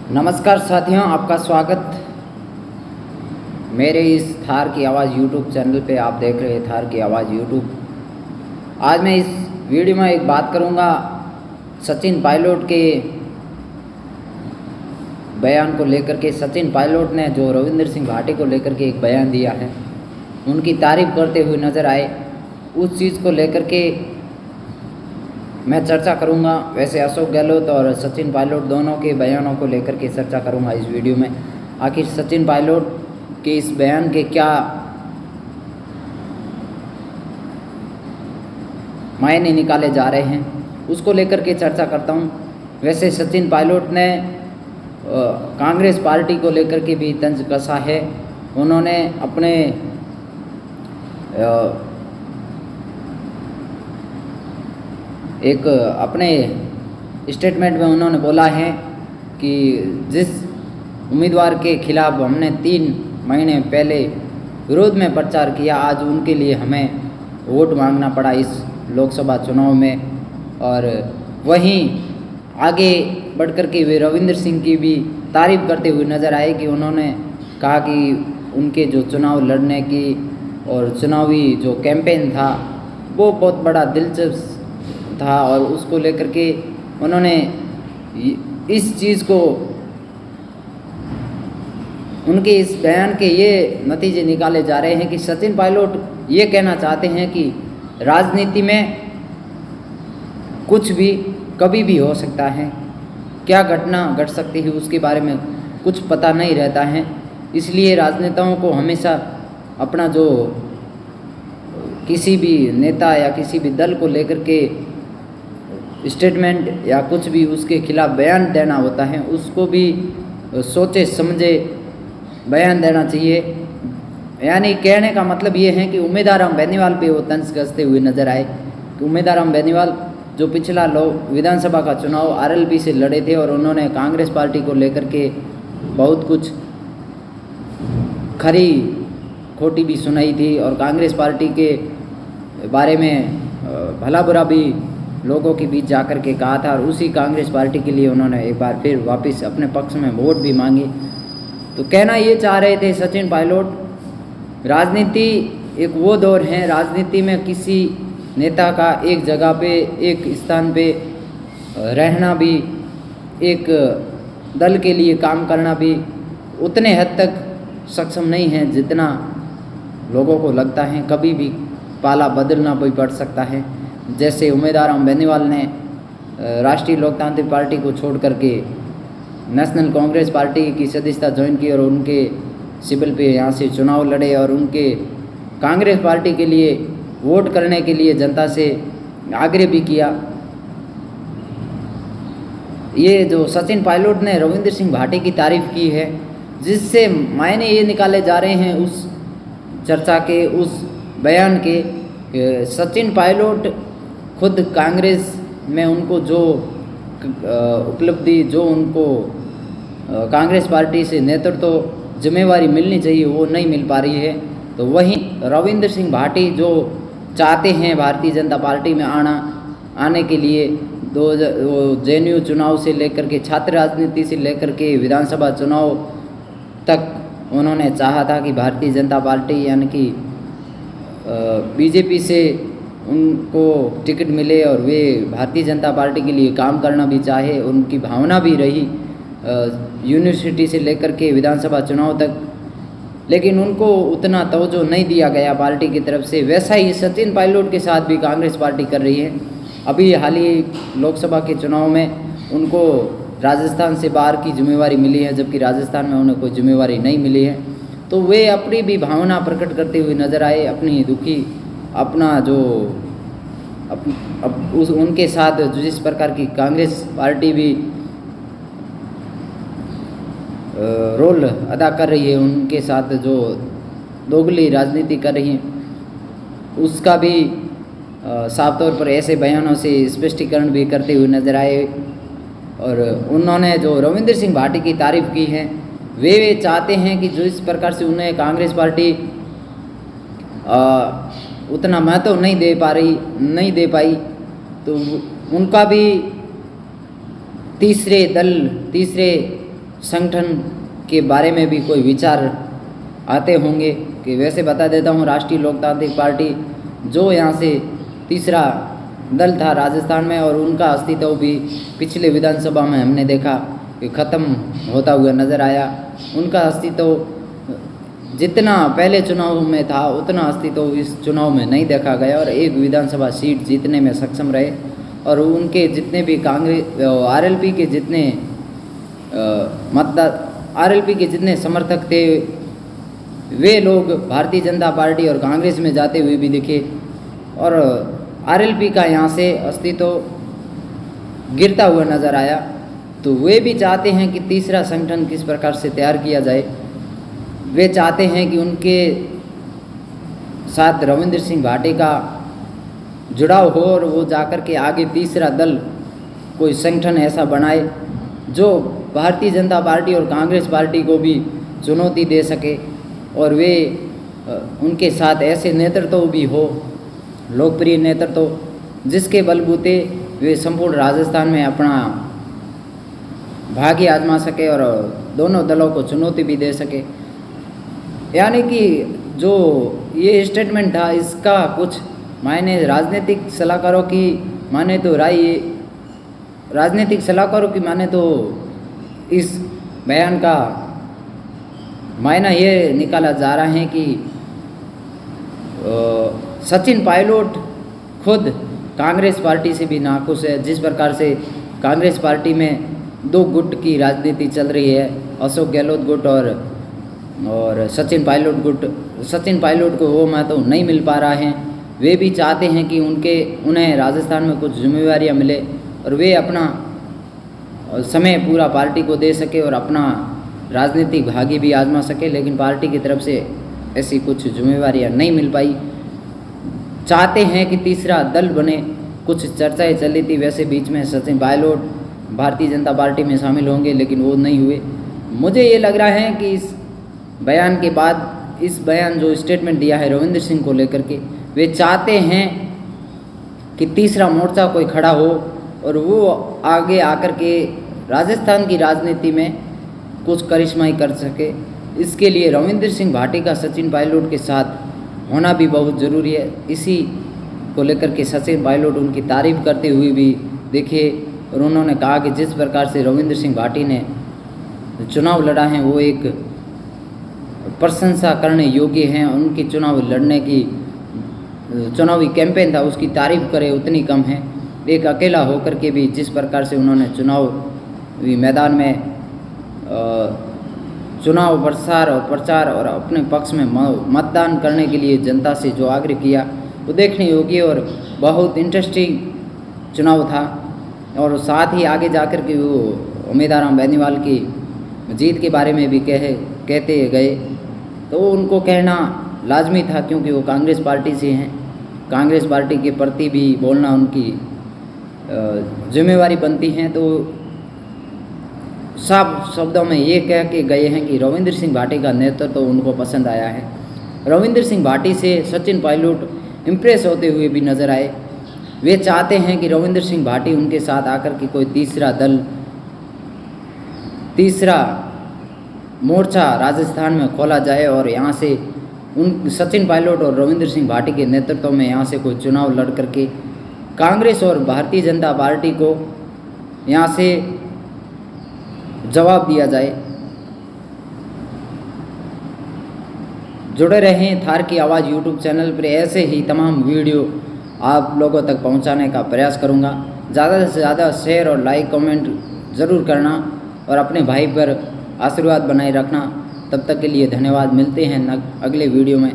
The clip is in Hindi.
नमस्कार साथियों, आपका स्वागत मेरे इस थार की आवाज़ यूट्यूब चैनल पे। आप देख रहे हैं थार की आवाज़ यूट्यूब। आज मैं इस वीडियो में एक बात करूंगा सचिन पायलट के बयान को लेकर के। सचिन पायलट ने जो रविंद्र सिंह भाटी को लेकर के एक बयान दिया है, उनकी तारीफ करते हुए नज़र आए, उस चीज़ को लेकर के मैं चर्चा करूंगा। वैसे अशोक गहलोत और सचिन पायलट दोनों के बयानों को लेकर के चर्चा करूंगा इस वीडियो में। आखिर सचिन पायलट के इस बयान के क्या मायने निकाले जा रहे हैं, उसको लेकर के चर्चा करता हूं। वैसे सचिन पायलट ने कांग्रेस पार्टी को लेकर के भी तंज कसा है। उन्होंने अपने अपने स्टेटमेंट में उन्होंने बोला है कि जिस उम्मीदवार के खिलाफ हमने 3 महीने पहले विरोध में प्रचार किया, आज उनके लिए हमें वोट मांगना पड़ा इस लोकसभा चुनाव में। और वहीं आगे बढ़कर के वे रविंद्र सिंह की भी तारीफ करते हुए नज़र आए कि उन्होंने कहा कि उनके जो चुनाव लड़ने की और चुनावी जो कैंपेन था वो बहुत बड़ा दिलचस्प था, और उसको लेकर के उन्होंने इस चीज़ को, उनके इस बयान के ये नतीजे निकाले जा रहे हैं कि सचिन पायलट ये कहना चाहते हैं कि राजनीति में कुछ भी कभी भी हो सकता है, क्या घटना घट सकती है उसके बारे में कुछ पता नहीं रहता है। इसलिए राजनेताओं को हमेशा अपना जो किसी भी नेता या किसी भी दल को लेकर के स्टेटमेंट या कुछ भी उसके खिलाफ बयान देना होता है, उसको भी सोचे समझे बयान देना चाहिए। यानी कहने का मतलब ये है कि उम्मीदवार राम बेनीवाल पे वो तंज कसते हुए नजर आए कि उम्मीदवार राम बेनीवाल जो पिछला विधानसभा का चुनाव आरएलपी से लड़े थे और उन्होंने कांग्रेस पार्टी को लेकर के बहुत कुछ खरी खोटी भी सुनाई थी, और कांग्रेस पार्टी के बारे में भला बुरा भी लोगों के बीच जाकर के कहा था, और उसी कांग्रेस पार्टी के लिए उन्होंने एक बार फिर वापस अपने पक्ष में वोट भी मांगी। तो कहना ये चाह रहे थे सचिन पायलट, राजनीति एक वो दौर है, राजनीति में किसी नेता का एक जगह पे एक स्थान पे रहना भी, एक दल के लिए काम करना भी उतने हद तक सक्षम नहीं है जितना लोगों को लगता है। कभी भी पाला बदलना भी पड़ सकता है। जैसे उम्मीदवार राम बेनीवाल ने राष्ट्रीय लोकतांत्रिक पार्टी को छोड़ करके नेशनल कांग्रेस पार्टी की सदस्यता ज्वाइन की और उनके सिविल पे यहाँ से चुनाव लड़े, और उनके कांग्रेस पार्टी के लिए वोट करने के लिए जनता से आग्रह भी किया। ये जो सचिन पायलट ने रविंद्र सिंह भाटी की तारीफ की है, जिससे मायने ये निकाले जा रहे हैं उस चर्चा के, उस बयान के, सचिन पायलट खुद कांग्रेस में उनको जो उपलब्धि, जो उनको कांग्रेस पार्टी से नेतृत्व जिम्मेवारी मिलनी चाहिए वो नहीं मिल पा रही है। तो वहीं रविंद्र सिंह भाटी जो चाहते हैं भारतीय जनता पार्टी में आने के लिए, जेएनयू चुनाव से लेकर के छात्र राजनीति से लेकर के विधानसभा चुनाव तक उन्होंने चाहा था कि भारतीय जनता पार्टी यानी कि बीजेपी से उनको टिकट मिले और वे भारतीय जनता पार्टी के लिए काम करना भी चाहे, उनकी भावना भी रही यूनिवर्सिटी से लेकर के विधानसभा चुनाव तक, लेकिन उनको उतना तवज्जो नहीं दिया गया पार्टी की तरफ से। वैसा ही सचिन पायलट के साथ भी कांग्रेस पार्टी कर रही है। अभी हाल ही लोकसभा के चुनाव में उनको राजस्थान से बाहर की जिम्मेवारी मिली है, जबकि राजस्थान में उन्हें कोई जिम्मेवारी नहीं मिली है। तो वे अपनी भी भावना प्रकट करते हुए नजर आए, अपनी दुखी, अपना जो उनके साथ जिस प्रकार की कांग्रेस पार्टी भी रोल अदा कर रही है, उनके साथ जो दोगली राजनीति कर रही है, उसका भी साफ तौर पर ऐसे बयानों से स्पष्टीकरण भी करते हुए नजर आए। और उन्होंने जो रविंद्र सिंह भाटी की तारीफ की है, वे चाहते हैं कि जो इस प्रकार से उन्हें कांग्रेस पार्टी उतना महत्व नहीं दे पाई, तो उनका भी तीसरे संगठन के बारे में भी कोई विचार आते होंगे। कि वैसे बता देता हूँ, राष्ट्रीय लोकतांत्रिक पार्टी जो यहाँ से तीसरा दल था राजस्थान में, और उनका अस्तित्व भी पिछले विधानसभा में हमने देखा कि ख़त्म होता हुआ नज़र आया। उनका अस्तित्व जितना पहले चुनाव में था उतना अस्तित्व इस चुनाव में नहीं देखा गया, और एक विधानसभा सीट जीतने में सक्षम रहे। और उनके जितने भी कांग्रेस आरएलपी के जितने आरएलपी के जितने समर्थक थे, वे लोग भारतीय जनता पार्टी और कांग्रेस में जाते हुए भी दिखे, और आरएलपी का यहाँ से अस्तित्व गिरता हुआ नज़र आया। तो वे भी चाहते हैं कि तीसरा संगठन किस प्रकार से तैयार किया जाए। वे चाहते हैं कि उनके साथ रविंद्र सिंह भाटी का जुड़ाव हो, और वो जाकर के आगे तीसरा दल कोई संगठन ऐसा बनाए जो भारतीय जनता पार्टी और कांग्रेस पार्टी को भी चुनौती दे सके, और वे उनके साथ ऐसे नेतृत्व भी हो, लोकप्रिय नेतृत्व जिसके बलबूते वे संपूर्ण राजस्थान में अपना भाग्य आजमा सके और दोनों दलों को चुनौती भी दे सके। यानी कि जो ये स्टेटमेंट था, इसका कुछ मायने राजनीतिक सलाहकारों की माने तो राजनीतिक सलाहकारों की माने तो इस बयान का मायना ये निकाला जा रहा है कि सचिन पायलट खुद कांग्रेस पार्टी से भी नाखुश है। जिस प्रकार से कांग्रेस पार्टी में दो गुट की राजनीति चल रही है, अशोक गहलोत गुट और सचिन पायलट गुट। सचिन पायलट को वो महत्व नहीं मिल पा रहा है। वे भी चाहते हैं कि उन्हें राजस्थान में कुछ जिम्मेवारियां मिले और वे अपना समय पूरा पार्टी को दे सके और अपना राजनीतिक भाग्य भी आजमा सके, लेकिन पार्टी की तरफ से ऐसी कुछ जिम्मेवारियां नहीं मिल पाई। चाहते हैं कि तीसरा दल बने, कुछ चर्चाएं चली थी वैसे बीच में सचिन पायलट भारतीय जनता पार्टी में शामिल होंगे, लेकिन वो नहीं हुए। मुझे ये लग रहा है कि इस बयान के बाद, इस बयान जो स्टेटमेंट दिया है रविंद्र सिंह को लेकर के, वे चाहते हैं कि तीसरा मोर्चा कोई खड़ा हो और वो आगे आकर के राजस्थान की राजनीति में कुछ करिश्माई कर सके। इसके लिए रविंद्र सिंह भाटी का सचिन पायलट के साथ होना भी बहुत ज़रूरी है। इसी को लेकर के सचिन पायलट उनकी तारीफ करते हुए भी देखे और उन्होंने कहा कि जिस प्रकार से रविंद्र सिंह भाटी ने चुनाव लड़ा है वो एक प्रशंसा करने योग्य हैं। उनकी चुनाव लड़ने की चुनावी कैंपेन था उसकी तारीफ करे उतनी कम है। एक अकेला होकर के भी जिस प्रकार से उन्होंने चुनावी मैदान में चुनाव प्रचार और अपने पक्ष में मतदान करने के लिए जनता से जो आग्रह किया वो देखने योग्य और बहुत इंटरेस्टिंग चुनाव था। और साथ ही आगे जाकर के वो उम्मीदवार बेनीवाल की जीत के बारे में भी कहते गए, तो उनको कहना लाजमी था क्योंकि वो कांग्रेस पार्टी से हैं। कांग्रेस पार्टी के प्रति भी बोलना उनकी जिम्मेवारी बनती है। तो साफ शब्दों में ये कह के गए हैं कि रविंद्र सिंह भाटी का नेतृत्व तो उनको पसंद आया है। रविंद्र सिंह भाटी से सचिन पायलट इम्प्रेस होते हुए भी नज़र आए। वे चाहते हैं कि रविंद्र सिंह भाटी उनके साथ आकर के कोई तीसरा मोर्चा राजस्थान में खोला जाए और यहाँ से सचिन पायलट और रविंद्र सिंह भाटी के नेतृत्व में यहाँ से कोई चुनाव लड़ करके कांग्रेस और भारतीय जनता पार्टी को यहाँ से जवाब दिया जाए। जुड़े रहें थार की आवाज़ यूट्यूब चैनल पर। ऐसे ही तमाम वीडियो आप लोगों तक पहुंचाने का प्रयास करूंगा। ज़्यादा से ज़्यादा शेयर और लाइक कमेंट ज़रूर करना और अपने भाई पर आशीर्वाद बनाए रखना। तब तक के लिए धन्यवाद। मिलते हैं अगले वीडियो में।